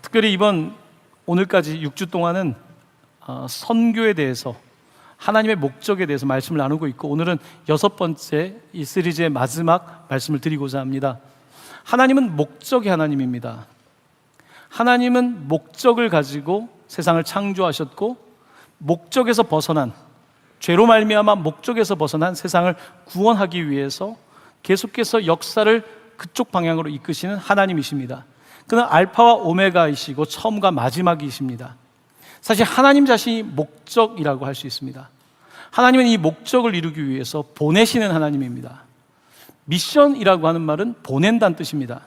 특별히 오늘까지 6주 동안은 선교에 대해서, 하나님의 목적에 대해서 말씀을 나누고 있고, 오늘은 6번째 이 시리즈의 마지막 말씀을 드리고자 합니다. 하나님은 목적의 하나님입니다. 하나님은 목적을 가지고 세상을 창조하셨고, 목적에서 벗어난, 죄로 말미암아 목적에서 벗어난 세상을 구원하기 위해서 계속해서 역사를 그쪽 방향으로 이끄시는 하나님이십니다. 그는 알파와 오메가이시고 처음과 마지막이십니다. 사실 하나님 자신이 목적이라고 할 수 있습니다. 하나님은 이 목적을 이루기 위해서 보내시는 하나님입니다. 미션이라고 하는 말은 보낸다는 뜻입니다.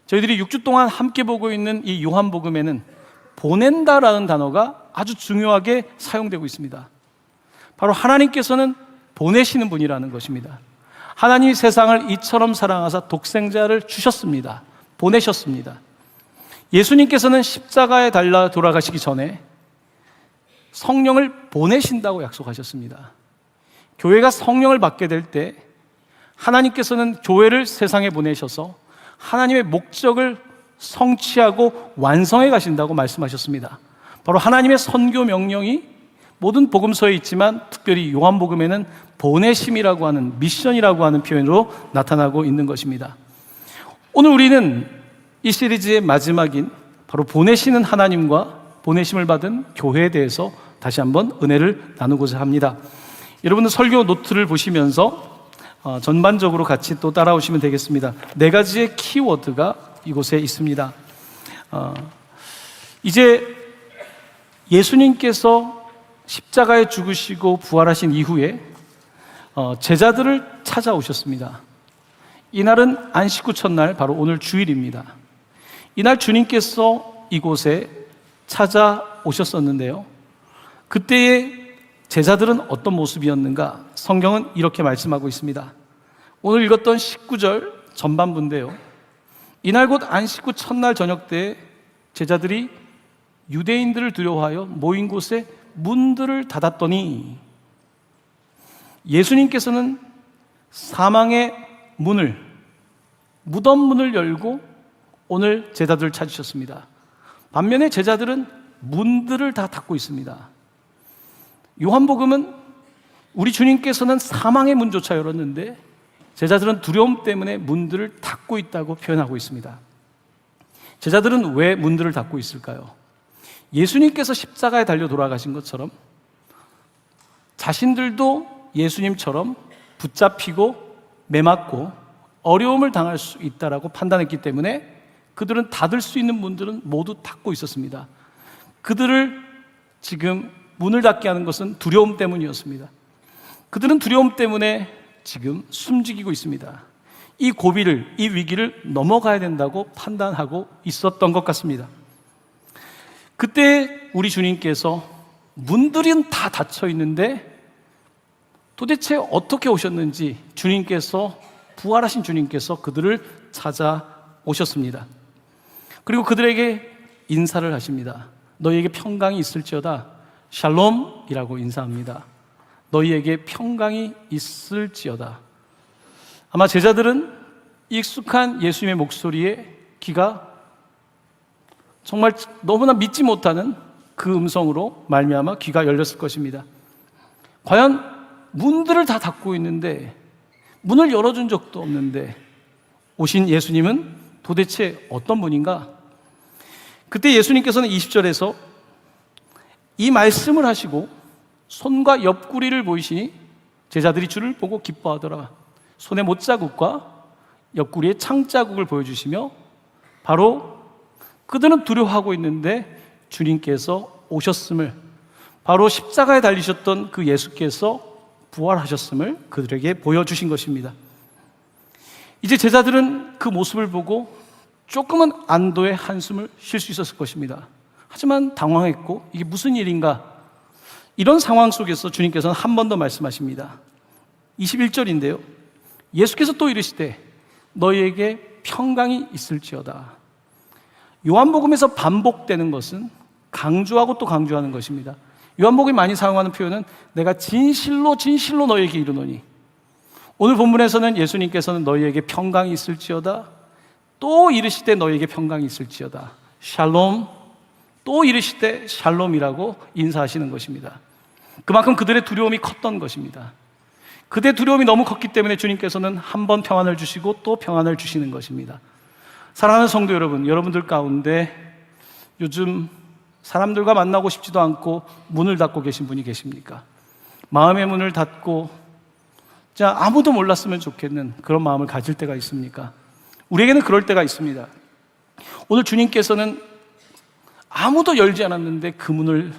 저희들이 6주 동안 함께 보고 있는 이 요한복음에는 보낸다라는 단어가 아주 중요하게 사용되고 있습니다. 바로 하나님께서는 보내시는 분이라는 것입니다. 하나님이 세상을 이처럼 사랑하사 독생자를 주셨습니다. 보내셨습니다. 예수님께서는 십자가에 달려 돌아가시기 전에 성령을 보내신다고 약속하셨습니다. 교회가 성령을 받게 될 때 하나님께서는 교회를 세상에 보내셔서 하나님의 목적을 성취하고 완성해 가신다고 말씀하셨습니다. 바로 하나님의 선교 명령이 모든 복음서에 있지만 특별히 요한복음에는 보내심이라고 하는, 미션이라고 하는 표현으로 나타나고 있는 것입니다. 오늘 우리는 이 시리즈의 마지막인 바로 보내시는 하나님과 보내심을 받은 교회에 대해서 다시 한번 은혜를 나누고자 합니다. 여러분들 설교 노트를 보시면서 전반적으로 같이 또 따라오시면 되겠습니다. 4가지의 키워드가 이곳에 있습니다. 이제 예수님께서 십자가에 죽으시고 부활하신 이후에 제자들을 찾아오셨습니다. 이날은 안식 후 첫날, 바로 오늘 주일입니다. 이날 주님께서 이곳에 찾아오셨었는데요, 그때의 제자들은 어떤 모습이었는가? 성경은 이렇게 말씀하고 있습니다. 오늘 읽었던 19절 전반부인데요, 이날 곧 안식 후 첫날 저녁 때 제자들이 유대인들을 두려워하여 모인 곳에 문들을 닫았더니, 예수님께서는 사망의 문을, 무덤 문을 열고 오늘 제자들을 찾으셨습니다. 반면에 제자들은 문들을 다 닫고 있습니다. 요한복음은 우리 주님께서는 사망의 문조차 열었는데 제자들은 두려움 때문에 문들을 닫고 있다고 표현하고 있습니다. 제자들은 왜 문들을 닫고 있을까요? 예수님께서 십자가에 달려 돌아가신 것처럼 자신들도 예수님처럼 붙잡히고 매맞고 어려움을 당할 수 있다라고 판단했기 때문에 그들은 닫을 수 있는 문들은 모두 닫고 있었습니다. 그들을 지금 문을 닫게 하는 것은 두려움 때문이었습니다. 그들은 두려움 때문에 지금 숨지기고 있습니다. 이 고비를, 이 위기를 넘어가야 된다고 판단하고 있었던 것 같습니다. 그때 우리 주님께서 문들은 다 닫혀 있는데 도대체 어떻게 오셨는지, 주님께서, 부활하신 주님께서 그들을 찾아오셨습니다. 그리고 그들에게 인사를 하십니다. 너희에게 평강이 있을지어다. 샬롬이라고 인사합니다. 너희에게 평강이 있을지어다. 아마 제자들은 익숙한 예수님의 목소리에 귀가 정말 너무나 믿지 못하는 그 음성으로 말미암아 귀가 열렸을 것입니다. 과연 문들을 다 닫고 있는데, 문을 열어준 적도 없는데 오신 예수님은 도대체 어떤 분인가? 그때 예수님께서는 20절에서 이 말씀을 하시고 손과 옆구리를 보이시니 제자들이 주를 보고 기뻐하더라. 손에 못자국과 옆구리에 창자국을 보여주시며, 바로 그들은 두려워하고 있는데 주님께서 오셨음을, 바로 십자가에 달리셨던 그 예수께서 부활하셨음을 그들에게 보여주신 것입니다. 이제 제자들은 그 모습을 보고 조금은 안도의 한숨을 쉴 수 있었을 것입니다. 하지만 당황했고 이게 무슨 일인가? 이런 상황 속에서 주님께서는 한 번 더 말씀하십니다. 21절인데요, 예수께서 또 이르시되 너희에게 평강이 있을지어다. 요한복음에서 반복되는 것은 강조하고 또 강조하는 것입니다. 요한복음이 많이 사용하는 표현은 내가 진실로 진실로 너희에게 이르노니, 오늘 본문에서는 예수님께서는 너희에게 평강이 있을지어다, 또 이르시되 너희에게 평강이 있을지어다, 샬롬, 또 이르시되 샬롬이라고 인사하시는 것입니다. 그만큼 그들의 두려움이 컸던 것입니다. 그들의 두려움이 너무 컸기 때문에 주님께서는 한 번 평안을 주시고 또 평안을 주시는 것입니다. 사랑하는 성도 여러분, 여러분들 가운데 요즘 사람들과 만나고 싶지도 않고 문을 닫고 계신 분이 계십니까? 마음의 문을 닫고 아무도 몰랐으면 좋겠는 그런 마음을 가질 때가 있습니까? 우리에게는 그럴 때가 있습니다. 오늘 주님께서는 아무도 열지 않았는데 그 문을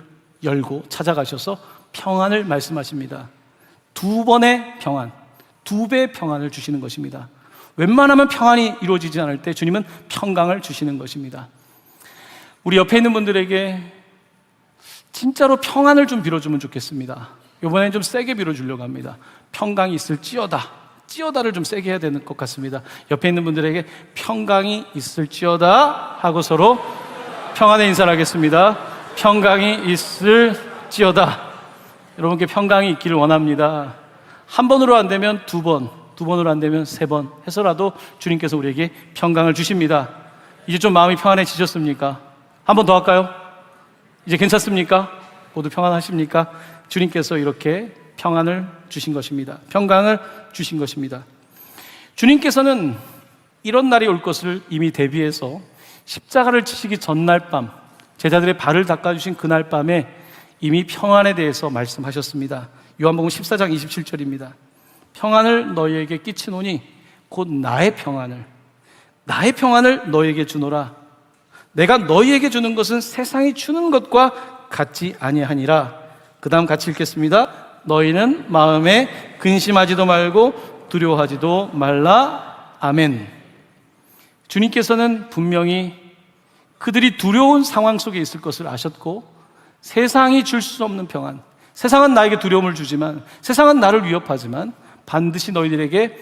열고 찾아가셔서 평안을 말씀하십니다. 2번의 평안, 2배의 평안을 주시는 것입니다. 웬만하면 평안이 이루어지지 않을 때 주님은 평강을 주시는 것입니다. 우리 옆에 있는 분들에게 진짜로 평안을 좀 빌어주면 좋겠습니다. 이번엔 좀 세게 빌어주려고 합니다. 평강이 있을지어다. 찌어다를 좀 세게 해야 되는 것 같습니다. 옆에 있는 분들에게 평강이 있을지어다 하고 서로 평안의 인사를 하겠습니다. 평강이 있을지어다. 여러분께 평강이 있기를 원합니다. 한 번으로 안 되면 2번, 2번으로 안 되면 3번 해서라도 주님께서 우리에게 평강을 주십니다. 이제 좀 마음이 평안해지셨습니까? 한 번 더 할까요? 이제 괜찮습니까? 모두 평안하십니까? 주님께서 이렇게 평안을 주신 것입니다. 평강을 주신 것입니다. 주님께서는 이런 날이 올 것을 이미 대비해서 십자가를 치시기 전날 밤, 제자들의 발을 닦아주신 그날 밤에 이미 평안에 대해서 말씀하셨습니다. 요한복음 14장 27절입니다. 평안을 너희에게 끼치노니 곧 나의 평안을 너희에게 주노라. 내가 너희에게 주는 것은 세상이 주는 것과 같지 아니하니라. 그 다음 같이 읽겠습니다. 너희는 마음에 근심하지도 말고 두려워하지도 말라. 아멘. 주님께서는 분명히 그들이 두려운 상황 속에 있을 것을 아셨고, 세상이 줄 수 없는 평안, 세상은 나에게 두려움을 주지만, 세상은 나를 위협하지만 반드시 너희들에게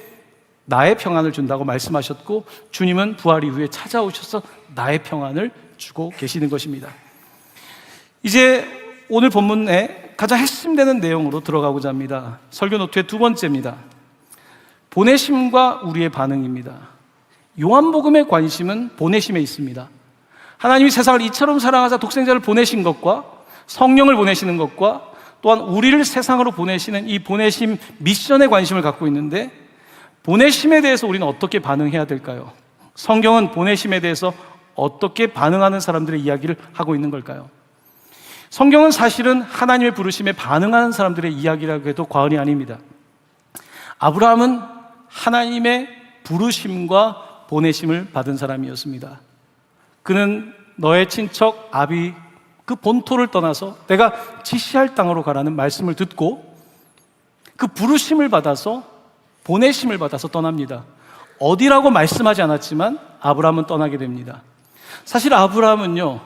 나의 평안을 준다고 말씀하셨고, 주님은 부활 이후에 찾아오셔서 나의 평안을 주고 계시는 것입니다. 이제 오늘 본문에 가장 핵심되는 내용으로 들어가고자 합니다. 설교 노트의 2번째입니다. 보내심과 우리의 반응입니다. 요한복음의 관심은 보내심에 있습니다. 하나님이 세상을 이처럼 사랑하사 독생자를 보내신 것과 성령을 보내시는 것과 또한 우리를 세상으로 보내시는 이 보내심 미션에 관심을 갖고 있는데, 보내심에 대해서 우리는 어떻게 반응해야 될까요? 성경은 보내심에 대해서 어떻게 반응하는 사람들의 이야기를 하고 있는 걸까요? 성경은 사실은 하나님의 부르심에 반응하는 사람들의 이야기라고 해도 과언이 아닙니다. 아브라함은 하나님의 부르심과 보내심을 받은 사람이었습니다. 그는 너의 친척 아비 그 본토를 떠나서 내가 지시할 땅으로 가라는 말씀을 듣고 그 부르심을 받아서, 보내심을 받아서 떠납니다. 어디라고 말씀하지 않았지만 아브라함은 떠나게 됩니다. 사실 아브라함은요,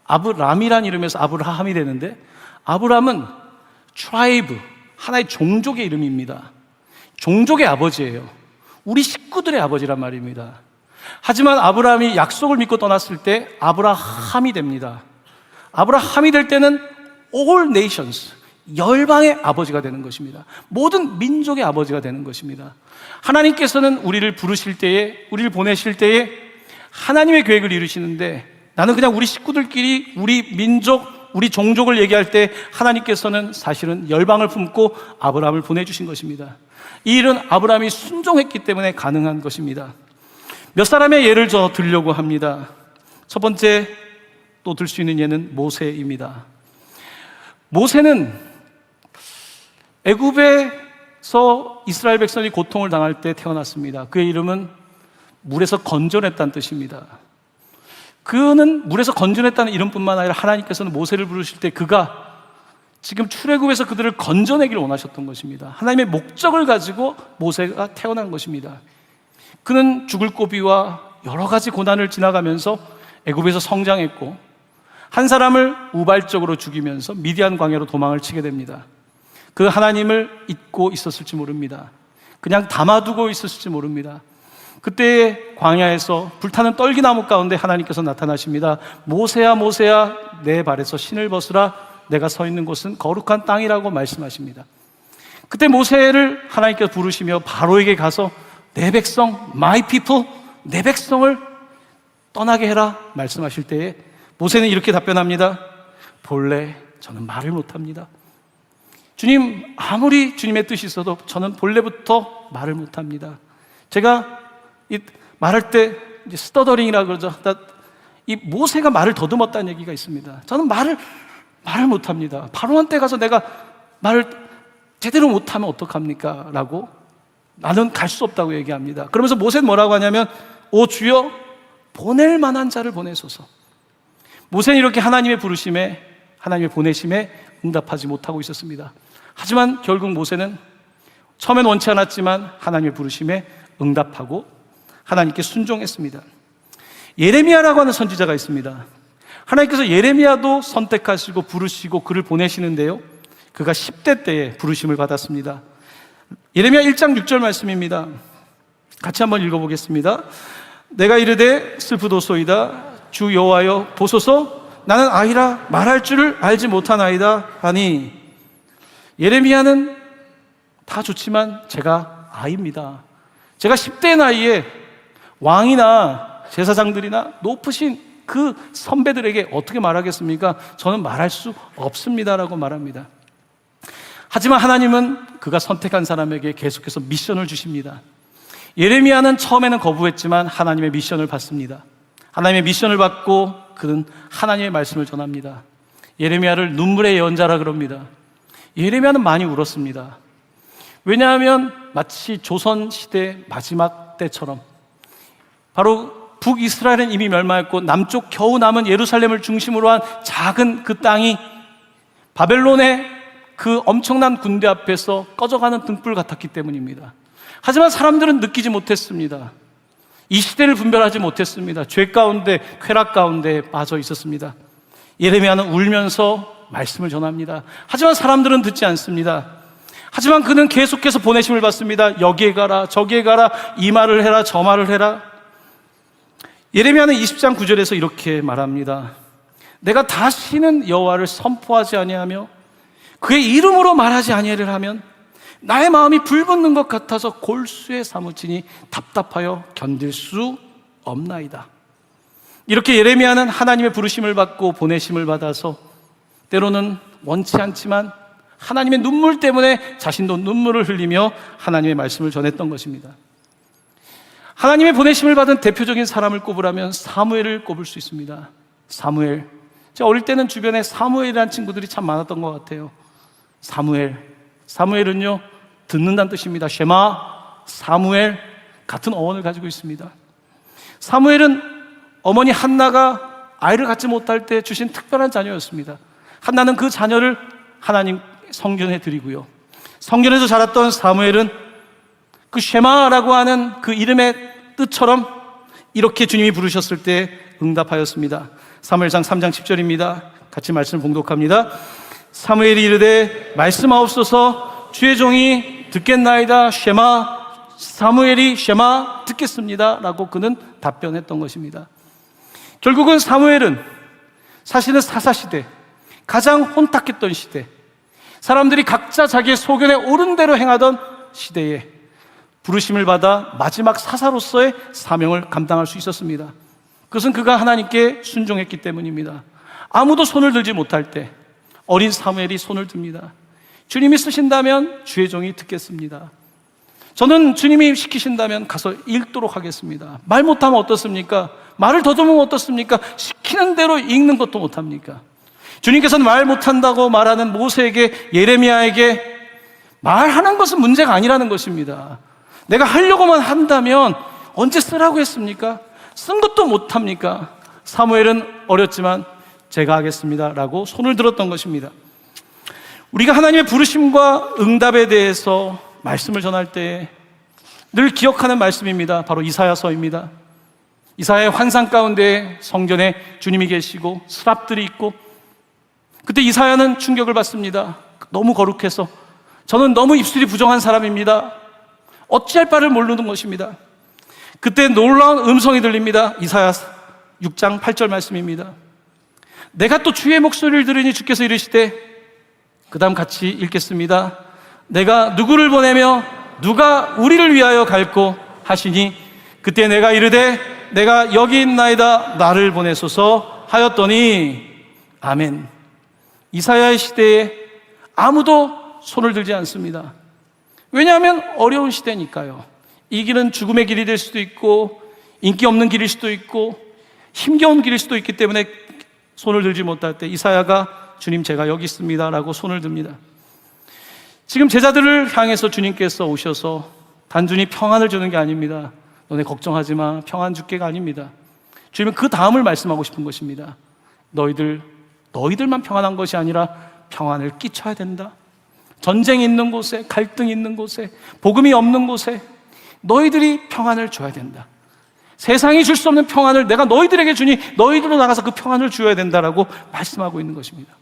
아브람이란 이름에서 아브라함이 되는데, 아브라함은 트라이브, 하나의 종족의 이름입니다. 종족의 아버지예요. 우리 식구들의 아버지란 말입니다. 하지만 아브라함이 약속을 믿고 떠났을 때 아브라함이 됩니다. 아브라함이 될 때는 all nations, 열방의 아버지가 되는 것입니다. 모든 민족의 아버지가 되는 것입니다. 하나님께서는 우리를 부르실 때에, 우리를 보내실 때에 하나님의 계획을 이루시는데, 나는 그냥 우리 식구들끼리 우리 민족, 우리 종족을 얘기할 때 하나님께서는 사실은 열방을 품고 아브라함을 보내주신 것입니다. 이 일은 아브라함이 순종했기 때문에 가능한 것입니다. 몇 사람의 예를 더 들려고 합니다. 첫 번째, 또 들 수 있는 예는 모세입니다. 모세는 애굽에서 이스라엘 백성이 고통을 당할 때 태어났습니다. 그의 이름은 물에서 건져냈다는 뜻입니다. 그는 물에서 건져냈다는 이름뿐만 아니라 하나님께서는 모세를 부르실 때 그가 지금 출애굽에서 그들을 건져내기를 원하셨던 것입니다. 하나님의 목적을 가지고 모세가 태어난 것입니다. 그는 죽을 고비와 여러 가지 고난을 지나가면서 애굽에서 성장했고, 한 사람을 우발적으로 죽이면서 미디안 광야로 도망을 치게 됩니다. 그 하나님을 잊고 있었을지 모릅니다. 그냥 담아두고 있었을지 모릅니다. 그때 광야에서 불타는 떨기나무 가운데 하나님께서 나타나십니다. 모세야 모세야, 내 발에서 신을 벗으라. 내가 서 있는 곳은 거룩한 땅이라고 말씀하십니다. 그때 모세를 하나님께서 부르시며 바로에게 가서 내 백성, my people, 내 백성을 떠나게 해라 말씀하실 때에 모세는 이렇게 답변합니다. 본래 저는 말을 못합니다. 주님, 아무리 주님의 뜻이 있어도 저는 본래부터 말을 못합니다. 제가 말할 때 이제 스터더링이라고 그러죠. 이 모세가 말을 더듬었다는 얘기가 있습니다. 저는 말을 못합니다. 바로한테 가서 내가 말을 제대로 못하면 어떡합니까? 라고 나는 갈 수 없다고 얘기합니다. 그러면서 모세는 뭐라고 하냐면, 오 주여, 보낼 만한 자를 보내소서. 모세는 이렇게 하나님의 부르심에, 하나님의 보내심에 응답하지 못하고 있었습니다. 하지만 결국 모세는 처음엔 원치 않았지만 하나님의 부르심에 응답하고 하나님께 순종했습니다. 예레미야라고 하는 선지자가 있습니다. 하나님께서 예레미야도 선택하시고 부르시고 그를 보내시는데요, 그가 10대 때에 부르심을 받았습니다. 예레미야 1장 6절 말씀입니다. 같이 한번 읽어보겠습니다. 내가 이르되 슬프도소이다. 주 여호와여 보소서, 나는 아이라 말할 줄을 알지 못하나이다 하니, 예레미야는 다 좋지만 제가 아이입니다. 제가 10대 나이에 왕이나 제사장들이나 높으신 그 선배들에게 어떻게 말하겠습니까? 저는 말할 수 없습니다라고 말합니다. 하지만 하나님은 그가 선택한 사람에게 계속해서 미션을 주십니다. 예레미야는 처음에는 거부했지만 하나님의 미션을 받습니다. 하나님의 미션을 받고 그는 하나님의 말씀을 전합니다. 예레미야를 눈물의 예언자라 그럽니다. 예레미야는 많이 울었습니다. 왜냐하면 마치 조선시대 마지막 때처럼 바로 북이스라엘은 이미 멸망했고 남쪽 겨우 남은 예루살렘을 중심으로 한 작은 그 땅이 바벨론의 그 엄청난 군대 앞에서 꺼져가는 등불 같았기 때문입니다. 하지만 사람들은 느끼지 못했습니다. 이 시대를 분별하지 못했습니다. 죄 가운데, 쾌락 가운데 빠져 있었습니다. 예레미야는 울면서 말씀을 전합니다. 하지만 사람들은 듣지 않습니다. 하지만 그는 계속해서 보내심을 받습니다. 여기에 가라, 저기에 가라, 이 말을 해라, 저 말을 해라. 예레미야는 20장 9절에서 이렇게 말합니다. 내가 다시는 여호와를 선포하지 아니하며 그의 이름으로 말하지 아니하리라 하면 나의 마음이 불붙는 것 같아서 골수에 사무치니 답답하여 견딜 수 없나이다. 이렇게 예레미야는 하나님의 부르심을 받고 보내심을 받아서 때로는 원치 않지만 하나님의 눈물 때문에 자신도 눈물을 흘리며 하나님의 말씀을 전했던 것입니다. 하나님의 보내심을 받은 대표적인 사람을 꼽으라면 사무엘을 꼽을 수 있습니다. 사무엘. 제가 어릴 때는 주변에 사무엘이라는 친구들이 참 많았던 것 같아요. 사무엘은요, 듣는다는 뜻입니다. 쉐마, 사무엘, 같은 어원을 가지고 있습니다. 사무엘은 어머니 한나가 아이를 갖지 못할 때 주신 특별한 자녀였습니다. 한나는 그 자녀를 하나님 성전에 드리고요, 성전에서 자랐던 사무엘은 그 쉐마라고 하는 그 이름의 뜻처럼 이렇게 주님이 부르셨을 때 응답하였습니다. 사무엘상 3장 10절입니다. 같이 말씀을 봉독합니다. 사무엘이 이르되 말씀하옵소서, 주의 종이 듣겠나이다. 쉐마. 사무엘이 쉐마, 듣겠습니다 라고 그는 답변했던 것입니다. 결국은 사무엘은 사실은 사사시대, 가장 혼탁했던 시대, 사람들이 각자 자기의 소견에 옳은 대로 행하던 시대에 부르심을 받아 마지막 사사로서의 사명을 감당할 수 있었습니다. 그것은 그가 하나님께 순종했기 때문입니다. 아무도 손을 들지 못할 때 어린 사무엘이 손을 듭니다. 주님이 쓰신다면 주의 종이 듣겠습니다. 저는 주님이 시키신다면 가서 읽도록 하겠습니다. 말 못하면 어떻습니까? 말을 더듬으면 어떻습니까? 시키는 대로 읽는 것도 못합니까? 주님께서는 말 못한다고 말하는 모세에게, 예레미야에게 말하는 것은 문제가 아니라는 것입니다. 내가 하려고만 한다면 언제 쓰라고 했습니까? 쓴 것도 못합니까? 사무엘은 어렸지만 제가 하겠습니다 라고 손을 들었던 것입니다. 우리가 하나님의 부르심과 응답에 대해서 말씀을 전할 때 늘 기억하는 말씀입니다. 바로 이사야서입니다. 이사야의 환상 가운데 성전에 주님이 계시고 스랍들이 있고, 그때 이사야는 충격을 받습니다. 너무 거룩해서 저는 너무 입술이 부정한 사람입니다. 어찌할 바를 모르는 것입니다. 그때 놀라운 음성이 들립니다. 이사야 6장 8절 말씀입니다. 내가 또 주의 목소리를 들으니 주께서 이르시되, 그 다음 같이 읽겠습니다. 내가 누구를 보내며 누가 우리를 위하여 갈고 하시니, 그때 내가 이르되 내가 여기 있나이다, 나를 보내소서 하였더니 아멘. 이사야의 시대에 아무도 손을 들지 않습니다. 왜냐하면 어려운 시대니까요. 이 길은 죽음의 길이 될 수도 있고 인기 없는 길일 수도 있고 힘겨운 길일 수도 있기 때문에 손을 들지 못할 때 이사야가 주님 제가 여기 있습니다 라고 손을 듭니다. 지금 제자들을 향해서 주님께서 오셔서 단순히 평안을 주는 게 아닙니다. 너네 걱정하지 마, 평안 줄게가 아닙니다. 주님은 그 다음을 말씀하고 싶은 것입니다. 너희들만 평안한 것이 아니라 평안을 끼쳐야 된다. 전쟁이 있는 곳에, 갈등이 있는 곳에, 복음이 없는 곳에 너희들이 평안을 줘야 된다. 세상이 줄 수 없는 평안을 내가 너희들에게 주니 너희들로 나가서 그 평안을 주어야 된다라고 말씀하고 있는 것입니다.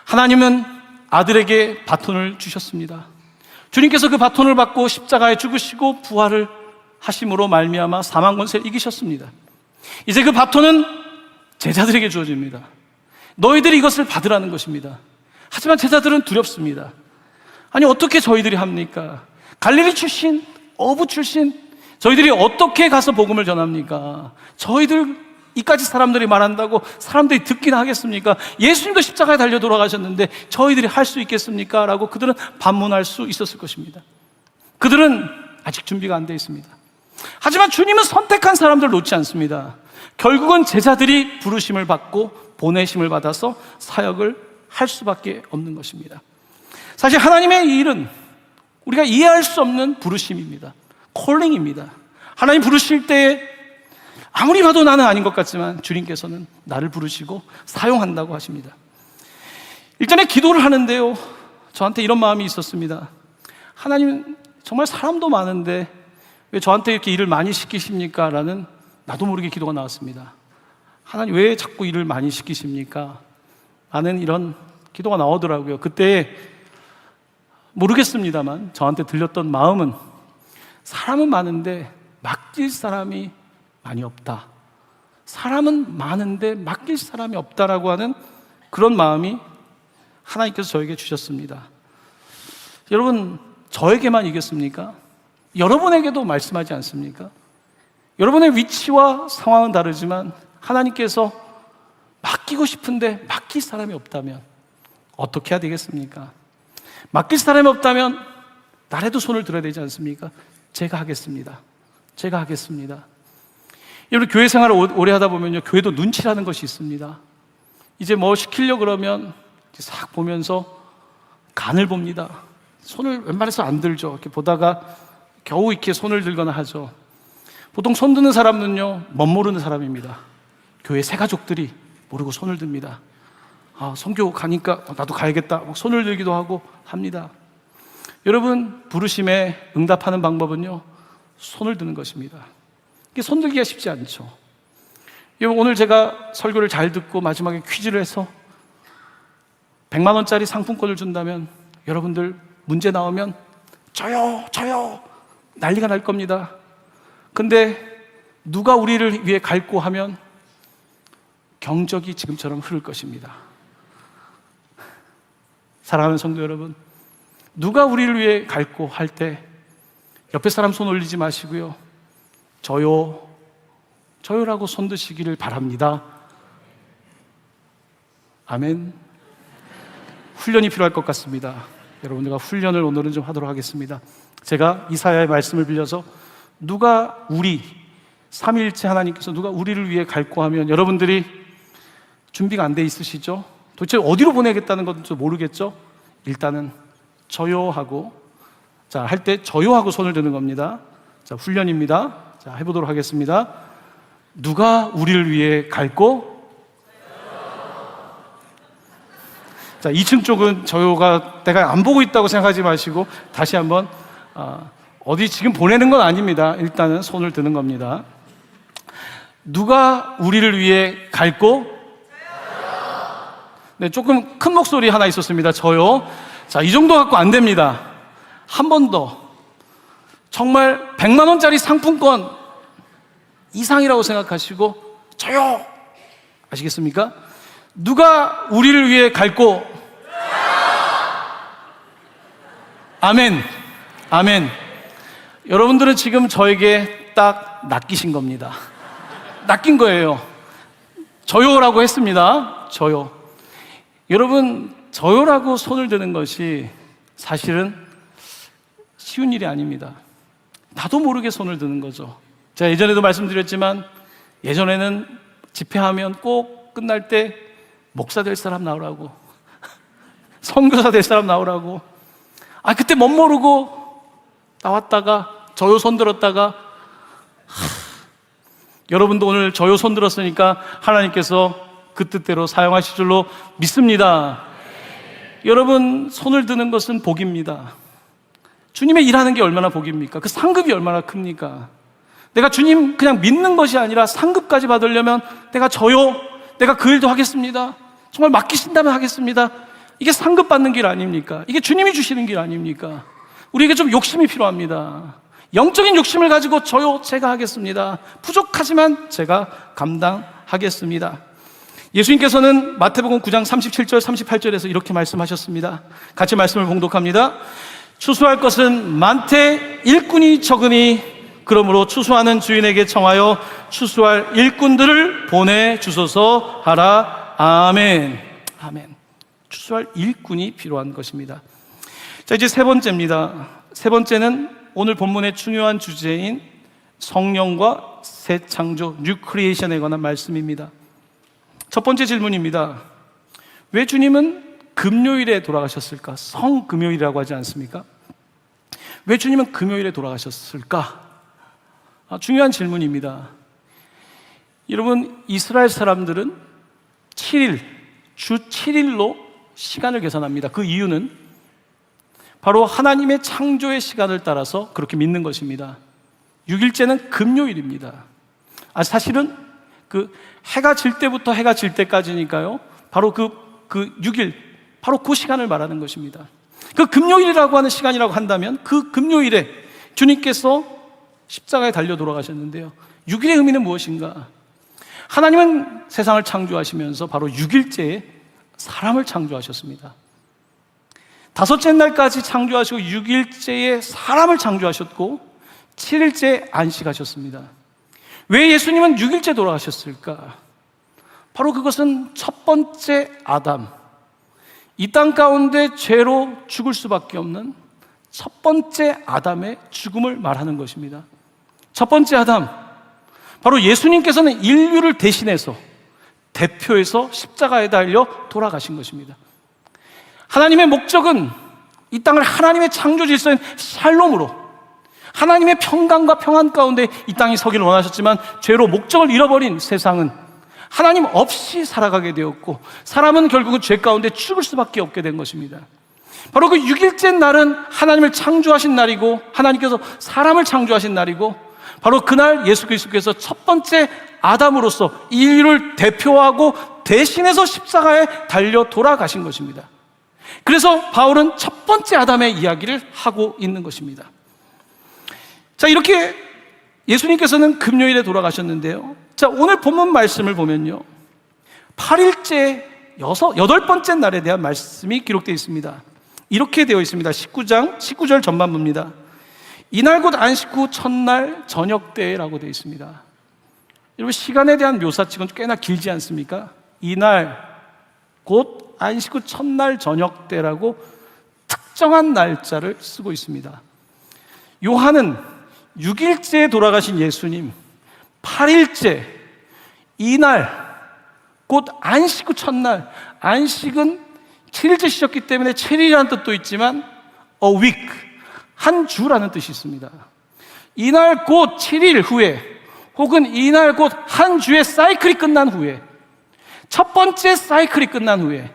하나님은 아들에게 바톤을 주셨습니다. 주님께서 그 바톤을 받고 십자가에 죽으시고 부활을 하심으로 말미암아 사망 권세를 이기셨습니다. 이제 그 바톤은 제자들에게 주어집니다. 너희들이 이것을 받으라는 것입니다. 하지만 제자들은 두렵습니다. 아니 어떻게 저희들이 합니까? 갈릴리 출신, 어부 출신 저희들이 어떻게 가서 복음을 전합니까? 저희들 이까지 사람들이 말한다고 사람들이 듣긴 하겠습니까? 예수님도 십자가에 달려 돌아가셨는데 저희들이 할 수 있겠습니까? 라고 그들은 반문할 수 있었을 것입니다. 그들은 아직 준비가 안 돼 있습니다. 하지만 주님은 선택한 사람들을 놓지 않습니다. 결국은 제자들이 부르심을 받고 보내심을 받아서 사역을 할 수밖에 없는 것입니다. 사실 하나님의 이 일은 우리가 이해할 수 없는 부르심입니다. 콜링입니다. 하나님 부르실 때 아무리 봐도 나는 아닌 것 같지만 주님께서는 나를 부르시고 사용한다고 하십니다. 일전에 기도를 하는데요, 저한테 이런 마음이 있었습니다. 하나님 정말 사람도 많은데 왜 저한테 이렇게 일을 많이 시키십니까? 라는 나도 모르게 기도가 나왔습니다. 하나님 왜 자꾸 일을 많이 시키십니까? 라는 이런 기도가 나오더라고요. 그때 모르겠습니다만 저한테 들렸던 마음은 사람은 많은데 맡길 사람이 많이 없다. 사람은 많은데 맡길 사람이 없다라고 하는 그런 마음이 하나님께서 저에게 주셨습니다. 여러분, 저에게만 이겼습니까? 여러분에게도 말씀하지 않습니까? 여러분의 위치와 상황은 다르지만 하나님께서 맡기고 싶은데 맡길 사람이 없다면 어떻게 해야 되겠습니까? 맡길 사람이 없다면 나라도 손을 들어야 되지 않습니까? 제가 하겠습니다. 제가 하겠습니다. 여러분, 교회 생활을 오래 하다 보면요, 교회도 눈치라는 것이 있습니다. 이제 뭐 시키려고 그러면 싹 보면서 간을 봅니다. 손을 웬만해서 안 들죠. 이렇게 보다가 겨우 이렇게 손을 들거나 하죠. 보통 손 드는 사람은요, 멋모르는 사람입니다. 교회 새 가족들이 모르고 손을 듭니다. 아, 선교 가니까 나도 가야겠다. 막 손을 들기도 하고 합니다. 여러분, 부르심에 응답하는 방법은요, 손을 드는 것입니다. 이게 손 들기가 쉽지 않죠. 여러분, 오늘 제가 설교를 잘 듣고 마지막에 퀴즈를 해서 100만 원짜리 상품권을 준다면 여러분들 문제 나오면 저요 난리가 날 겁니다. 근데 누가 우리를 위해 갈고 하면 경적이 지금처럼 흐를 것입니다. 사랑하는 성도 여러분, 누가 우리를 위해 갈고 할 때 옆에 사람 손 올리지 마시고요, 저요라고 손 드시기를 바랍니다. 아멘. 훈련이 필요할 것 같습니다. 여러분들과 훈련을 오늘은 좀 하도록 하겠습니다. 제가 이사야의 말씀을 빌려서 누가 삼위일체 하나님께서 누가 우리를 위해 갈고 하면 여러분들이 준비가 안 돼 있으시죠? 도대체 어디로 보내겠다는 것도 모르겠죠? 일단은 저요 하고, 자, 할 때 저요 하고 손을 드는 겁니다. 자, 훈련입니다. 자, 해보도록 하겠습니다. 누가 우리를 위해 갈고? 자, 2층 쪽은 저요가 내가 안 보고 있다고 생각하지 마시고 다시 한번, 어디 지금 보내는 건 아닙니다. 일단은 손을 드는 겁니다. 누가 우리를 위해 갈고? 네, 조금 큰 목소리 하나 있었습니다. 저요. 자, 이 정도 갖고 안 됩니다. 한 번 더. 정말 100만 원짜리 상품권 이상이라고 생각하시고 저요. 아시겠습니까? 누가 우리를 위해 갈고? 아멘. 아멘. 여러분들은 지금 저에게 딱 낚이신 겁니다. 낚인 거예요. 저요라고 했습니다. 저요. 여러분, 저요라고 손을 드는 것이 사실은 쉬운 일이 아닙니다. 나도 모르게 손을 드는 거죠. 제가 예전에도 말씀드렸지만, 예전에는 집회하면 꼭 끝날 때 목사 될 사람 나오라고, 선교사 될 사람 나오라고, 그때 멋 모르고 나왔다가 저요 손 들었다가, 여러분도 오늘 저요 손 들었으니까 하나님께서 그 뜻대로 사용하실 줄로 믿습니다. 여러분, 손을 드는 것은 복입니다. 주님의 일하는 게 얼마나 복입니까? 그 상급이 얼마나 큽니까? 내가 주님 그냥 믿는 것이 아니라 상급까지 받으려면 내가 저요, 내가 그 일도 하겠습니다, 정말 맡기신다면 하겠습니다, 이게 상급 받는 길 아닙니까? 이게 주님이 주시는 길 아닙니까? 우리에게 좀 욕심이 필요합니다. 영적인 욕심을 가지고 저요, 제가 하겠습니다, 부족하지만 제가 감당하겠습니다. 예수님께서는 마태복음 9장 37절 38절에서 이렇게 말씀하셨습니다. 같이 말씀을 봉독합니다. 추수할 것은 많되 일꾼이 적으니 그러므로 추수하는 주인에게 청하여 추수할 일꾼들을 보내주소서 하라. 아멘. 아멘. 추수할 일꾼이 필요한 것입니다. 자, 이제 세 번째입니다. 세 번째는 오늘 본문의 중요한 주제인 성령과 새 창조, 뉴 크리에이션에 관한 말씀입니다. 첫 번째 질문입니다. 왜 주님은 금요일에 돌아가셨을까? 성금요일이라고 하지 않습니까? 왜 주님은 금요일에 돌아가셨을까? 중요한 질문입니다. 여러분, 이스라엘 사람들은 7일, 주 7일로 시간을 계산합니다. 그 이유는 바로 하나님의 창조의 시간을 따라서 그렇게 믿는 것입니다. 6일째는 금요일입니다. 사실은 그 해가 질 때부터 해가 질 때까지니까요, 바로 그 6일, 바로 그 시간을 말하는 것입니다. 그 금요일이라고 하는 시간이라고 한다면 그 금요일에 주님께서 십자가에 달려 돌아가셨는데요, 6일의 의미는 무엇인가? 하나님은 세상을 창조하시면서 바로 6일째에 사람을 창조하셨습니다. 다섯째 날까지 창조하시고 6일째에 사람을 창조하셨고 7일째에 안식하셨습니다. 왜 예수님은 6일째 돌아가셨을까? 바로 그것은 첫 번째 아담, 이 땅 가운데 죄로 죽을 수밖에 없는 첫 번째 아담의 죽음을 말하는 것입니다. 첫 번째 아담, 바로 예수님께서는 인류를 대신해서, 대표해서 십자가에 달려 돌아가신 것입니다. 하나님의 목적은 이 땅을 하나님의 창조 질서인 샬롬으로, 하나님의 평강과 평안 가운데 이 땅이 서기를 원하셨지만 죄로 목적을 잃어버린 세상은 하나님 없이 살아가게 되었고, 사람은 결국은 죄 가운데 죽을 수밖에 없게 된 것입니다. 바로 그 6일째 날은 하나님을 창조하신 날이고, 하나님께서 사람을 창조하신 날이고, 바로 그날 예수 그리스도께서 첫 번째 아담으로서 인류를 대표하고 대신해서 십자가에 달려 돌아가신 것입니다. 그래서 바울은 첫 번째 아담의 이야기를 하고 있는 것입니다. 자, 이렇게 예수님께서는 금요일에 돌아가셨는데요, 자, 오늘 본문 말씀을 보면요, 8일째 여덟 번째 날에 대한 말씀이 기록되어 있습니다. 이렇게 되어 있습니다. 19절 전반부입니다. 이날 곧 안식 후 첫날 저녁 때라고 되어 있습니다. 여러분, 시간에 대한 묘사치고는 꽤나 길지 않습니까? 이날 곧 안식 후 첫날 저녁 때라고 특정한 날짜를 쓰고 있습니다. 요한은 6일째에 돌아가신 예수님, 8일째, 이날, 곧 안식 후 첫날, 안식은 7일째 쉬셨기 때문에 7일이라는 뜻도 있지만 a week, 한 주라는 뜻이 있습니다. 이날 곧 7일 후에, 혹은 이날 곧 한 주의 사이클이 끝난 후에, 첫 번째 사이클이 끝난 후에,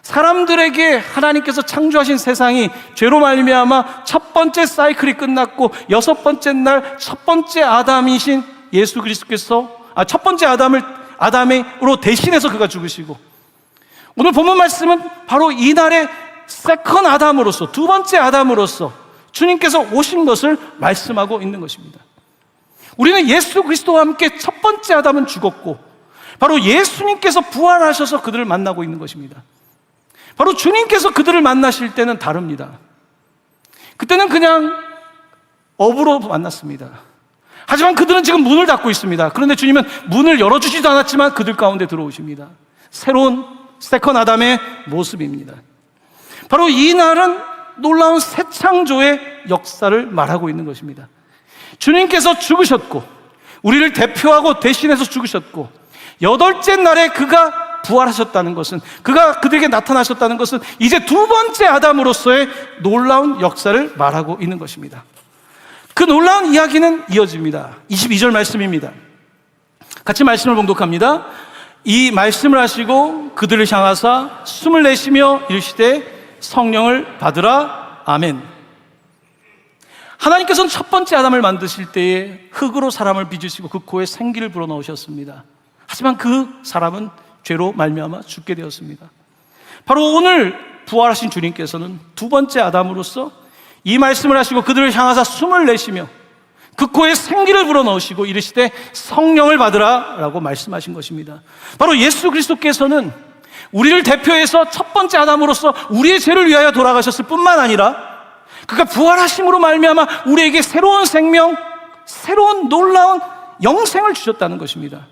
사람들에게 하나님께서 창조하신 세상이 죄로 말미암아 첫 번째 사이클이 끝났고, 여섯 번째 날 첫 번째 아담이신 예수 그리스도께서 첫 번째 아담으로 대신해서 그가 죽으시고, 오늘 본문 말씀은 바로 이날의 세컨 아담으로서, 두 번째 아담으로서 주님께서 오신 것을 말씀하고 있는 것입니다. 우리는 예수 그리스도와 함께 첫 번째 아담은 죽었고, 바로 예수님께서 부활하셔서 그들을 만나고 있는 것입니다. 바로 주님께서 그들을 만나실 때는 다릅니다. 그때는 그냥 업으로 만났습니다. 하지만 그들은 지금 문을 닫고 있습니다. 그런데 주님은 문을 열어주지도 않았지만 그들 가운데 들어오십니다. 새로운 세컨 아담의 모습입니다. 바로 이 날은 놀라운 새 창조의 역사를 말하고 있는 것입니다. 주님께서 죽으셨고 우리를 대표하고 대신해서 죽으셨고 여덟째 날에 그가 부활하셨다는 것은, 그가 그들에게 나타나셨다는 것은 이제 두 번째 아담으로서의 놀라운 역사를 말하고 있는 것입니다. 그 놀라운 이야기는 이어집니다. 22절 말씀입니다. 같이 말씀을 봉독합니다. 이 말씀을 하시고 그들을 향하사 숨을 내쉬며 이르시되 성령을 받으라. 아멘. 하나님께서는 첫 번째 아담을 만드실 때에 흙으로 사람을 빚으시고 그 코에 생기를 불어넣으셨습니다. 하지만 그 사람은 죄로 말미암아 죽게 되었습니다. 바로 오늘 부활하신 주님께서는 두 번째 아담으로서 이 말씀을 하시고 그들을 향하사 숨을 내쉬며 그 코에 생기를 불어넣으시고 이르시되 성령을 받으라 라고 말씀하신 것입니다. 바로 예수 그리스도께서는 우리를 대표해서 첫 번째 아담으로서 우리의 죄를 위하여 돌아가셨을 뿐만 아니라 그가 부활하심으로 말미암아 우리에게 새로운 생명, 새로운 놀라운 영생을 주셨다는 것입니다.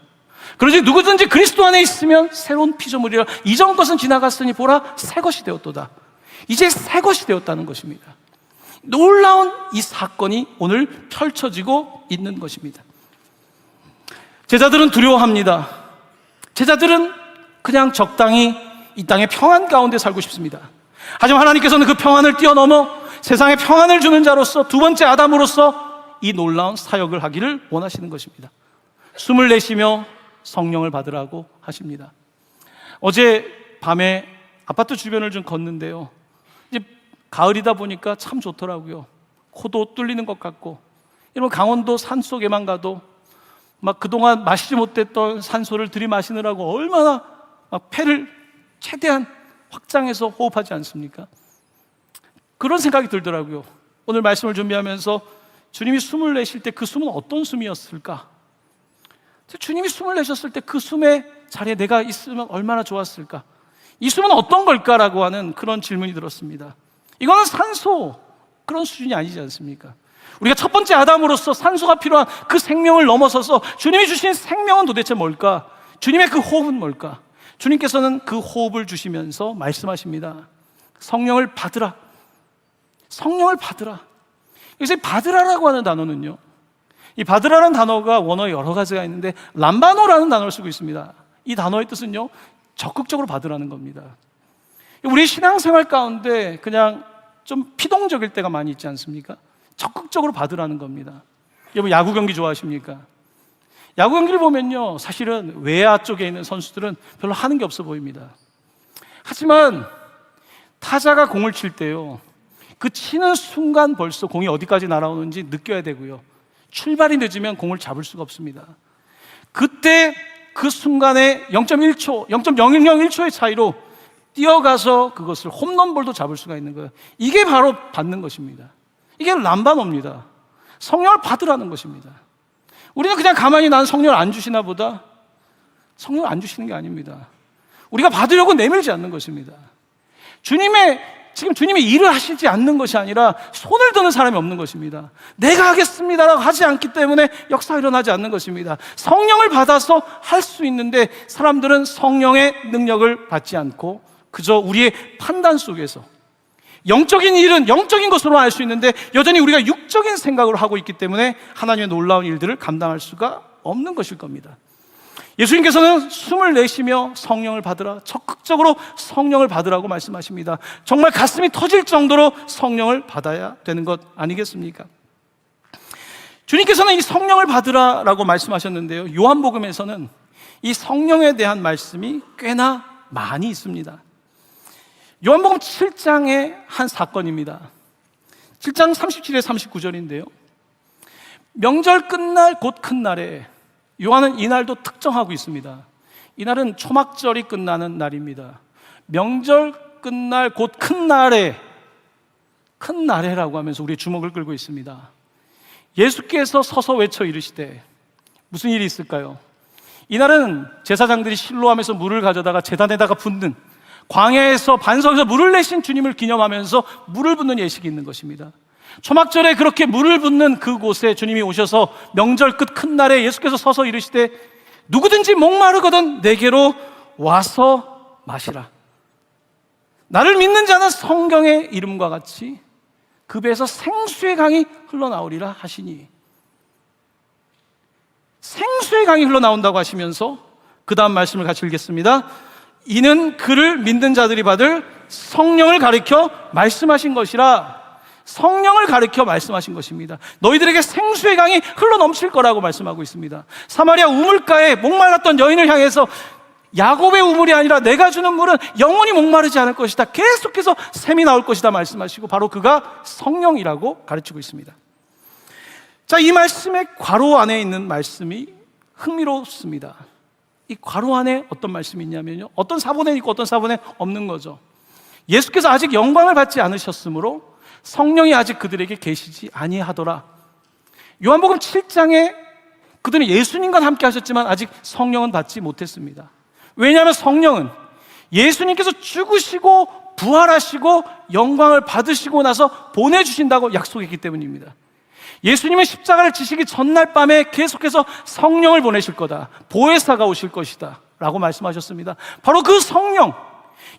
그러지 누구든지 그리스도 안에 있으면 새로운 피조물이라 이전 것은 지나갔으니 보라 새 것이 되었도다. 이제 새 것이 되었다는 것입니다. 놀라운 이 사건이 오늘 펼쳐지고 있는 것입니다. 제자들은 두려워합니다. 제자들은 그냥 적당히 이 땅의 평안 가운데 살고 싶습니다. 하지만 하나님께서는 그 평안을 뛰어넘어 세상에 평안을 주는 자로서 두 번째 아담으로서 이 놀라운 사역을 하기를 원하시는 것입니다. 숨을 내쉬며 성령을 받으라고 하십니다. 어제 밤에 아파트 주변을 좀 걷는데요, 이제 가을이다 보니까 참 좋더라고요. 코도 뚫리는 것 같고, 이런 강원도 산속에만 가도 막 그동안 마시지 못했던 산소를 들이마시느라고 얼마나 막 폐를 최대한 확장해서 호흡하지 않습니까? 그런 생각이 들더라고요. 오늘 말씀을 준비하면서 주님이 숨을 내쉴 때 그 숨은 어떤 숨이었을까? 주님이 숨을 내셨을 때 그 숨의 자리에 내가 있으면 얼마나 좋았을까? 이 숨은 어떤 걸까라고 하는 그런 질문이 들었습니다. 이거는 산소 그런 수준이 아니지 않습니까? 우리가 첫 번째 아담으로서 산소가 필요한 그 생명을 넘어서서 주님이 주신 생명은 도대체 뭘까? 주님의 그 호흡은 뭘까? 주님께서는 그 호흡을 주시면서 말씀하십니다. 성령을 받으라. 성령을 받으라. 여기서 받으라라고 하는 단어는요, 이 받으라는 단어가 원어에 여러 가지가 있는데 람바노라는 단어를 쓰고 있습니다. 이 단어의 뜻은요, 적극적으로 받으라는 겁니다. 우리 신앙생활 가운데 그냥 좀 피동적일 때가 많이 있지 않습니까? 적극적으로 받으라는 겁니다. 여러분 야구 경기 좋아하십니까? 야구 경기를 보면요, 사실은 외야 쪽에 있는 선수들은 별로 하는 게 없어 보입니다. 하지만 타자가 공을 칠 때요, 그 치는 순간 벌써 공이 어디까지 날아오는지 느껴야 되고요, 출발이 늦으면 공을 잡을 수가 없습니다. 그때 그 순간에 0.1초, 0.001초의 차이로 뛰어가서 그것을 홈런볼도 잡을 수가 있는 거예요. 이게 바로 받는 것입니다. 이게 람바노입니다. 성령을 받으라는 것입니다. 우리는 그냥 가만히 난 성령을 안 주시나 보다. 성령을 안 주시는 게 아닙니다. 우리가 받으려고 내밀지 않는 것입니다. 지금 주님이 일을 하시지 않는 것이 아니라 손을 드는 사람이 없는 것입니다. 내가 하겠습니다라고 하지 않기 때문에 역사가 일어나지 않는 것입니다. 성령을 받아서 할 수 있는데 사람들은 성령의 능력을 받지 않고 그저 우리의 판단 속에서 영적인 일은 영적인 것으로 알 수 있는데 여전히 우리가 육적인 생각을 하고 있기 때문에 하나님의 놀라운 일들을 감당할 수가 없는 것일 겁니다. 예수님께서는 숨을 내쉬며 성령을 받으라, 적극적으로 성령을 받으라고 말씀하십니다. 정말 가슴이 터질 정도로 성령을 받아야 되는 것 아니겠습니까? 주님께서는 이 성령을 받으라라고 말씀하셨는데요, 요한복음에서는 이 성령에 대한 말씀이 꽤나 많이 있습니다. 요한복음 7장의 한 사건입니다. 7장 37에 39절인데요, 명절 끝날 곧 큰 날에, 요한은 이날도 특정하고 있습니다. 이날은 초막절이 끝나는 날입니다. 명절 끝날 곧 큰 날에, 큰 날에라고 하면서 우리의 주목을 끌고 있습니다. 예수께서 서서 외쳐 이르시되, 무슨 일이 있을까요? 이날은 제사장들이 실로암에서 물을 가져다가 제단에다가 붓는, 광야에서 반석에서 물을 내신 주님을 기념하면서 물을 붓는 예식이 있는 것입니다. 초막절에 그렇게 물을 붓는 그곳에 주님이 오셔서 명절 끝 큰 날에 예수께서 서서 이르시되 누구든지 목마르거든 내게로 와서 마시라. 나를 믿는 자는 성경의 이름과 같이 그 배에서 생수의 강이 흘러나오리라 하시니, 생수의 강이 흘러나온다고 하시면서 그 다음 말씀을 같이 읽겠습니다. 이는 그를 믿는 자들이 받을 성령을 가리켜 말씀하신 것이라. 성령을 가리켜 말씀하신 것입니다. 너희들에게 생수의 강이 흘러넘칠 거라고 말씀하고 있습니다. 사마리아 우물가에 목말랐던 여인을 향해서 야곱의 우물이 아니라 내가 주는 물은 영원히 목마르지 않을 것이다, 계속해서 샘이 나올 것이다 말씀하시고 바로 그가 성령이라고 가르치고 있습니다. 자, 이 말씀의 괄호 안에 있는 말씀이 흥미롭습니다. 이 괄호 안에 어떤 말씀이 있냐면요, 어떤 사본에 있고 어떤 사본에 없는 거죠. 예수께서 아직 영광을 받지 않으셨으므로 성령이 아직 그들에게 계시지 아니하더라. 요한복음 7장에 그들은 예수님과 함께 하셨지만 아직 성령은 받지 못했습니다. 왜냐하면 성령은 예수님께서 죽으시고 부활하시고 영광을 받으시고 나서 보내주신다고 약속했기 때문입니다. 예수님은 십자가를 지시기 전날 밤에 계속해서 성령을 보내실 거다, 보혜사가 오실 것이다 라고 말씀하셨습니다. 바로 그 성령,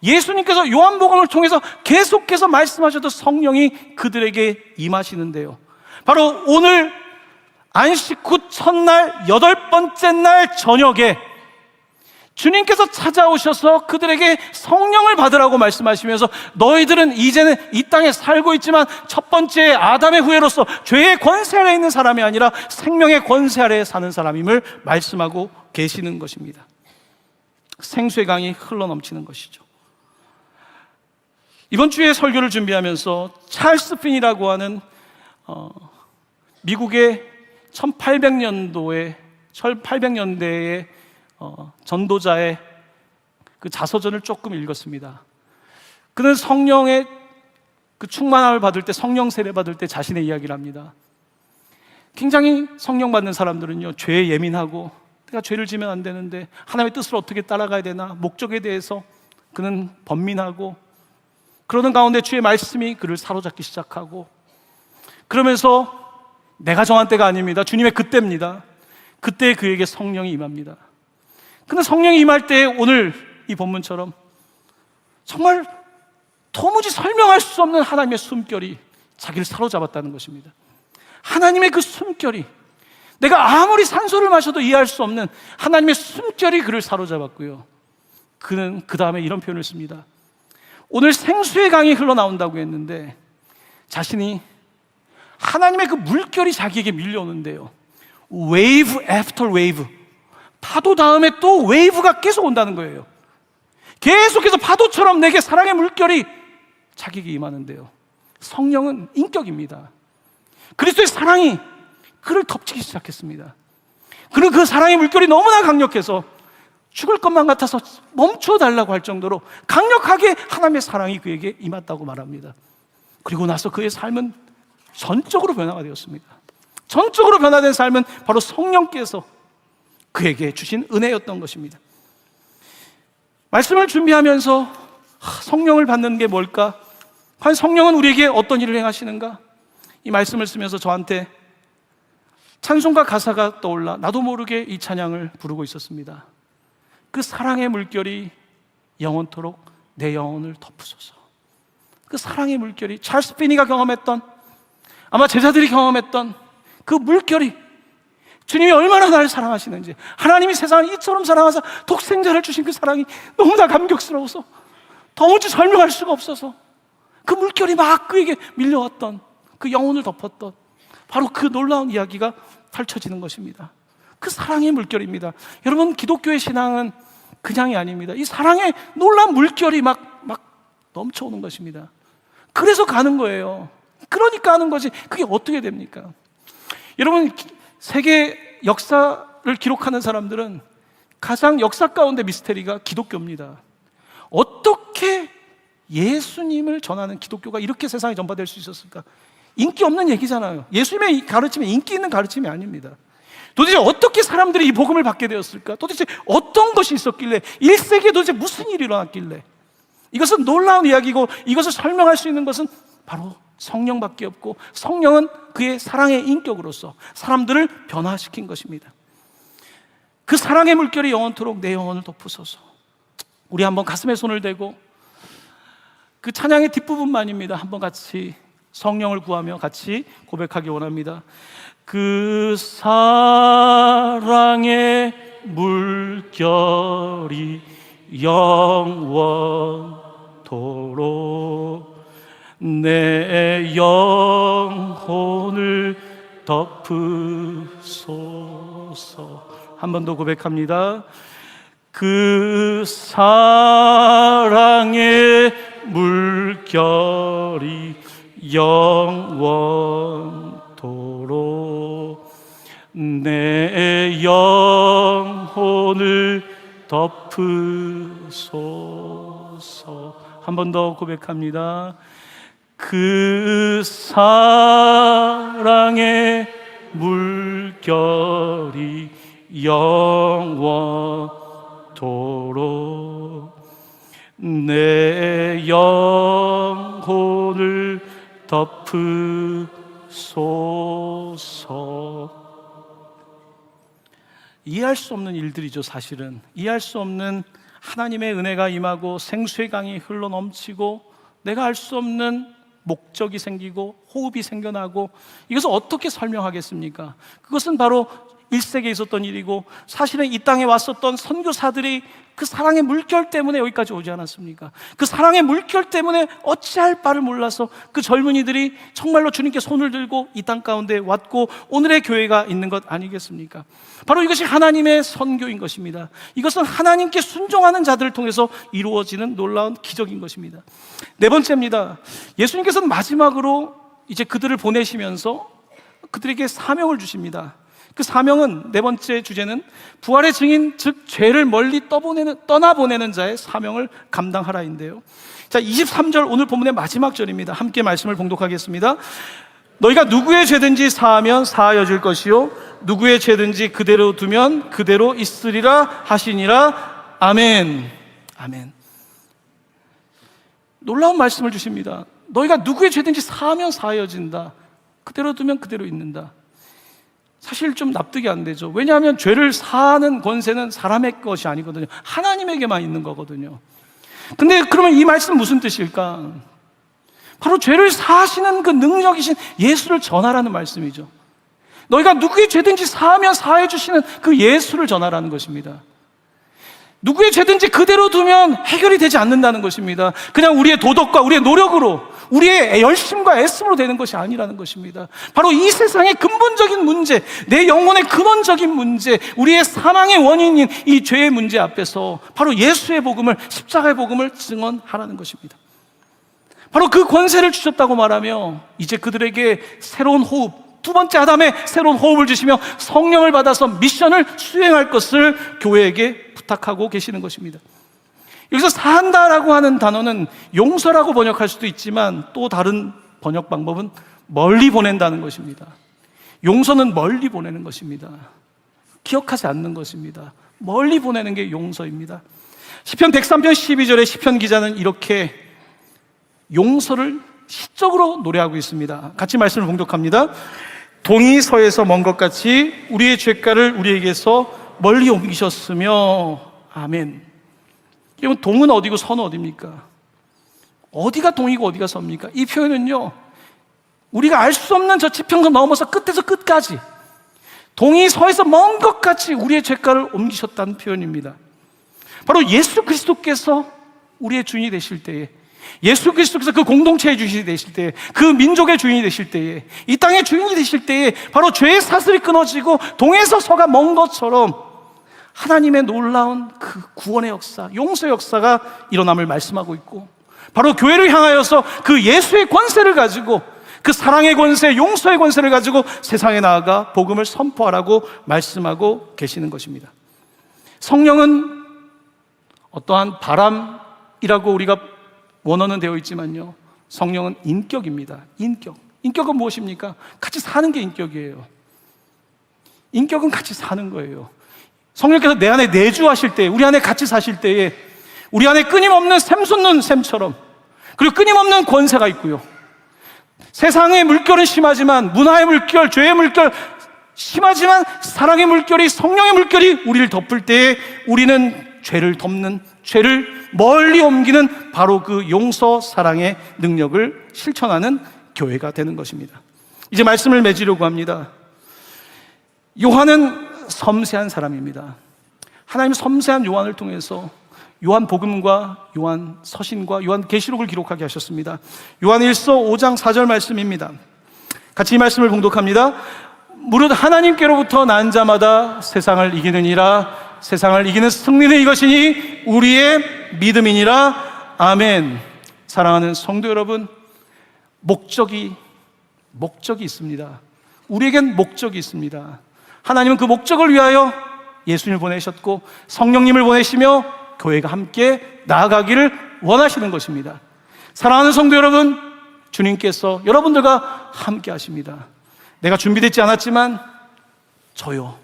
예수님께서 요한복음을 통해서 계속해서 말씀하셨던 성령이 그들에게 임하시는데요, 바로 오늘 안식 후 첫날 8번째 날 저녁에 주님께서 찾아오셔서 그들에게 성령을 받으라고 말씀하시면서 너희들은 이제는 이 땅에 살고 있지만 첫 번째 아담의 후예로서 죄의 권세 아래에 있는 사람이 아니라 생명의 권세 아래에 사는 사람임을 말씀하고 계시는 것입니다. 생수의 강이 흘러넘치는 것이죠. 이번 주에 설교를 준비하면서 찰스 핀이라고 하는 미국의 1800년대의 전도자의 그 자서전을 조금 읽었습니다. 그는 성령의 그 충만함을 받을 때, 성령 세례 받을 때 자신의 이야기를 합니다. 굉장히 성령 받는 사람들은요, 죄에 예민하고 내가 죄를 지면 안 되는데 하나님의 뜻을 어떻게 따라가야 되나, 목적에 대해서 그는 번민하고, 그러는 가운데 주의 말씀이 그를 사로잡기 시작하고, 그러면서 내가 정한 때가 아닙니다, 주님의 그때입니다. 그때 그에게 성령이 임합니다. 근데 성령이 임할 때 오늘 이 본문처럼 정말 도무지 설명할 수 없는 하나님의 숨결이 자기를 사로잡았다는 것입니다. 하나님의 그 숨결이, 내가 아무리 산소를 마셔도 이해할 수 없는 하나님의 숨결이 그를 사로잡았고요, 그는 그 다음에 이런 표현을 씁니다. 오늘 생수의 강이 흘러나온다고 했는데 자신이 하나님의 그 물결이 자기에게 밀려오는데요, wave after wave, 파도 다음에 또 웨이브가 계속 온다는 거예요. 계속해서 파도처럼 내게 사랑의 물결이 자기에게 임하는데요, 성령은 인격입니다. 그리스도의 사랑이 그를 덮치기 시작했습니다. 그는 그 사랑의 물결이 너무나 강력해서 죽을 것만 같아서 멈춰달라고 할 정도로 강력하게 하나님의 사랑이 그에게 임했다고 말합니다. 그리고 나서 그의 삶은 전적으로 변화가 되었습니다. 전적으로 변화된 삶은 바로 성령께서 그에게 주신 은혜였던 것입니다. 말씀을 준비하면서 성령을 받는 게 뭘까? 과연 성령은 우리에게 어떤 일을 행하시는가? 이 말씀을 쓰면서 저한테 찬송가 가사가 떠올라 나도 모르게 이 찬양을 부르고 있었습니다. 그 사랑의 물결이 영원토록 내 영혼을 덮으소서. 그 사랑의 물결이, 찰스 피니가 경험했던, 아마 제자들이 경험했던 그 물결이, 주님이 얼마나 나를 사랑하시는지, 하나님이 세상을 이처럼 사랑하사 독생자를 주신 그 사랑이 너무나 감격스러워서 도무지 설명할 수가 없어서 그 물결이 막 그에게 밀려왔던, 그 영혼을 덮었던 바로 그 놀라운 이야기가 펼쳐지는 것입니다. 그 사랑의 물결입니다. 여러분, 기독교의 신앙은 그냥이 아닙니다. 이 사랑의 놀라운 물결이 막 넘쳐오는 것입니다. 그래서 가는 거예요. 그러니까 하는 거지, 그게 어떻게 됩니까? 여러분, 세계 역사를 기록하는 사람들은 가장 역사 가운데 미스테리가 기독교입니다. 어떻게 예수님을 전하는 기독교가 이렇게 세상에 전파될 수 있었을까? 인기 없는 얘기잖아요. 예수님의 가르침이 인기 있는 가르침이 아닙니다. 도대체 어떻게 사람들이 이 복음을 받게 되었을까? 도대체 어떤 것이 있었길래, 1세기에 도대체 무슨 일이 일어났길래? 이것은 놀라운 이야기고, 이것을 설명할 수 있는 것은 바로 성령밖에 없고, 성령은 그의 사랑의 인격으로서 사람들을 변화시킨 것입니다. 그 사랑의 물결이 영원토록 내 영혼을 덮으소서. 우리 한번 가슴에 손을 대고 그 찬양의 뒷부분만입니다. 한번 같이 성령을 구하며 같이 고백하기 원합니다. 그 사랑의 물결이 영원토록 내 영혼을 덮으소서. 한 번 더 고백합니다. 그 사랑의 물결이 영원토록 내 영혼을 덮으소서. 한 번 더 고백합니다. 그 사랑의 물결이 영원토록 내 영혼을 덮으소서. 이해할 수 없는 일들이죠. 사실은 이해할 수 없는 하나님의 은혜가 임하고 생수의 강이 흘러넘치고 내가 알 수 없는 목적이 생기고 호흡이 생겨나고, 이것을 어떻게 설명하겠습니까? 그것은 바로 1세기에 있었던 일이고, 사실은 이 땅에 왔었던 선교사들이 그 사랑의 물결 때문에 여기까지 오지 않았습니까? 그 사랑의 물결 때문에 어찌할 바를 몰라서 그 젊은이들이 정말로 주님께 손을 들고 이 땅 가운데 왔고 오늘의 교회가 있는 것 아니겠습니까? 바로 이것이 하나님의 선교인 것입니다. 이것은 하나님께 순종하는 자들을 통해서 이루어지는 놀라운 기적인 것입니다. 네 번째입니다. 예수님께서는 마지막으로 이제 그들을 보내시면서 그들에게 사명을 주십니다. 그 사명은, 네 번째 주제는 부활의 증인, 즉 죄를 멀리 떠나보내는 자의 사명을 감당하라인데요. 자, 23절 오늘 본문의 마지막 절입니다. 함께 말씀을 봉독하겠습니다. 너희가 누구의 죄든지 사하면 사하여질 것이요 누구의 죄든지 그대로 두면 그대로 있으리라 하시니라. 아멘. 아멘. 놀라운 말씀을 주십니다. 너희가 누구의 죄든지 사하면 사하여진다. 그대로 두면 그대로 있는다. 사실 좀 납득이 안 되죠. 왜냐하면 죄를 사하는 권세는 사람의 것이 아니거든요. 하나님에게만 있는 거거든요. 근데 그러면 이 말씀은 무슨 뜻일까? 바로 죄를 사하시는 그 능력이신 예수를 전하라는 말씀이죠. 너희가 누구의 죄든지 사하면 사해 주시는 그 예수를 전하라는 것입니다. 누구의 죄든지 그대로 두면 해결이 되지 않는다는 것입니다. 그냥 우리의 도덕과 우리의 노력으로, 우리의 열심과 애씀으로 되는 것이 아니라는 것입니다. 바로 이 세상의 근본적인 문제, 내 영혼의 근원적인 문제, 우리의 사망의 원인인 이 죄의 문제 앞에서 바로 예수의 복음을, 십자가의 복음을 증언하라는 것입니다. 바로 그 권세를 주셨다고 말하며 이제 그들에게 새로운 호흡, 두 번째 아담의 새로운 호흡을 주시며 성령을 받아서 미션을 수행할 것을 교회에게 부탁하고 계시는 것입니다. 여기서 사한다라고 하는 단어는 용서라고 번역할 수도 있지만 또 다른 번역 방법은 멀리 보낸다는 것입니다. 용서는 멀리 보내는 것입니다. 기억하지 않는 것입니다. 멀리 보내는 게 용서입니다. 시편 103편 12절에 시편 기자는 이렇게 용서를 시적으로 노래하고 있습니다. 같이 말씀을 봉독합니다. 동이 서에서 먼 것 같이 우리의 죄가를 우리에게서 멀리 옮기셨으며. 아멘. 여러분, 동은 어디고 서는 어디입니까? 어디가 동이고 어디가 서입니까? 이 표현은요, 우리가 알 수 없는 저 지평선 넘어서 끝에서 끝까지 동이 서에서 먼 것 같이 우리의 죄가를 옮기셨다는 표현입니다. 바로 예수 그리스도께서 우리의 주인이 되실 때에, 예수 그리스도께서 그 공동체의 주인이 되실 때에, 그 민족의 주인이 되실 때에, 이 땅의 주인이 되실 때에 바로 죄의 사슬이 끊어지고 동에서 서가 먼 것처럼 하나님의 놀라운 그 구원의 역사, 용서의 역사가 일어남을 말씀하고 있고, 바로 교회를 향하여서 그 예수의 권세를 가지고, 그 사랑의 권세, 용서의 권세를 가지고 세상에 나아가 복음을 선포하라고 말씀하고 계시는 것입니다. 성령은 어떠한 바람이라고 우리가 원어는 되어 있지만요, 성령은 인격입니다. 인격은 무엇입니까? 같이 사는 게 인격이에요. 인격은 같이 사는 거예요. 성령께서 내 안에 내주하실 때, 우리 안에 같이 사실 때에 우리 안에 끊임없는 샘솟는 샘처럼, 그리고 끊임없는 권세가 있고요, 세상의 물결은 심하지만, 문화의 물결, 죄의 물결 심하지만, 사랑의 물결이, 성령의 물결이 우리를 덮을 때에 우리는 죄를 덮는, 죄를 멀리 옮기는 바로 그 용서, 사랑의 능력을 실천하는 교회가 되는 것입니다. 이제 말씀을 맺으려고 합니다. 요한은 섬세한 사람입니다. 하나님 섬세한 요한을 통해서 요한 복음과 요한 서신과 요한 계시록을 기록하게 하셨습니다. 요한 1서 5장 4절 말씀입니다. 같이 이 말씀을 봉독합니다. 무릇 하나님께로부터 난 자마다 세상을 이기느니라. 세상을 이기는 승리는 이것이니 우리의 믿음이니라. 아멘. 사랑하는 성도 여러분, 목적이 있습니다. 우리에겐 목적이 있습니다. 하나님은 그 목적을 위하여 예수님을 보내셨고 성령님을 보내시며 교회가 함께 나아가기를 원하시는 것입니다. 사랑하는 성도 여러분, 주님께서 여러분들과 함께 하십니다. 내가 준비되지 않았지만 저요,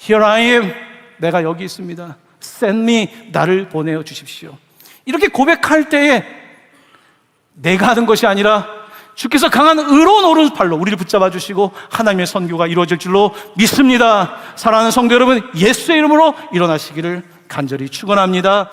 Here I am, 내가 여기 있습니다. Send me, 나를 보내어 주십시오. 이렇게 고백할 때에 내가 하는 것이 아니라 주께서 강한 의로운 오른팔로 우리를 붙잡아 주시고 하나님의 선교가 이루어질 줄로 믿습니다. 사랑하는 성도 여러분, 예수의 이름으로 일어나시기를 간절히 축원합니다.